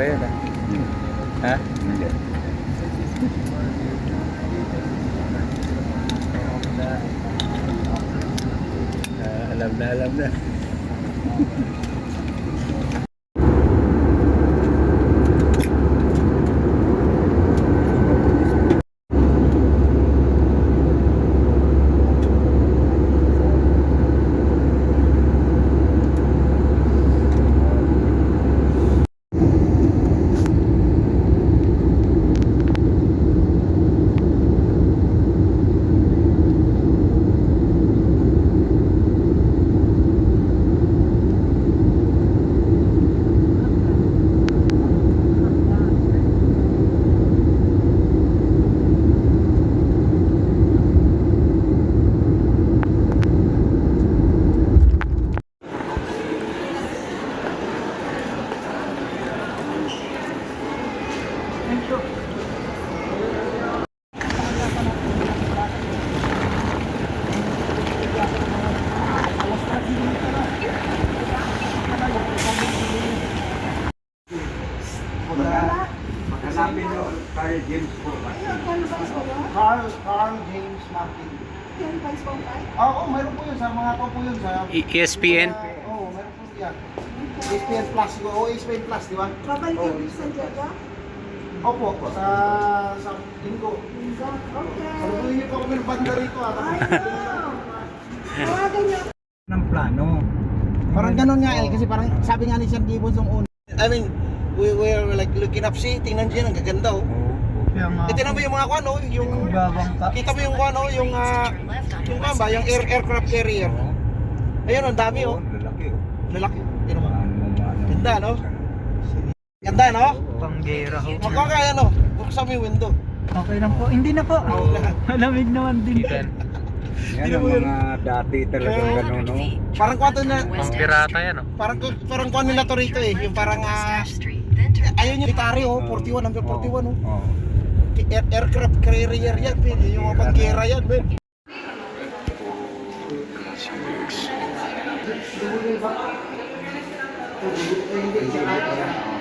ba yun ah? Ha? Hindi. Alam na, alam na. Hanapin nyo, Carl James po. Carl James Martin. Oo, mayroon po yun sa mga to po yun sa ESPN? Oo, mayroon po yan. ESPN Plus, ESPN Plus, di ba? Babalik yung sa Jaga? Opo, sa Linggo. Okay. Saluduhin niyo po kami ng banda rito ah. Tawagan niyo. Ng plano. Parang ganun nga kasi parang sabi nga ni San Gibbons yung una. I mean, we were like looking up, see, tingnan dyan, ang gaganda oh. Tingnan mo yung mga ano, yung kita mo yung ano, yung ba, yung aircraft carrier. Ayun, ang dami oh. Lalaki oh. Lalaki. Tingnan mo. Ano. Ganda no? Ganda no? Panggera ho. Magkakaya no? Buksan mo yung window. Okay lang po. Hindi na po. Malamig naman din. Yan ang mga dati talagang gano'n, no? Parang kwanto na, Pang pirata yan oh. parang kwan nila to rito eh. Yung parang, ayun yung Itari oh, 41, number 41 oh. Oo. Aircraft carrier yan, Ben. Yung mga panggera yan, Ben. Hindi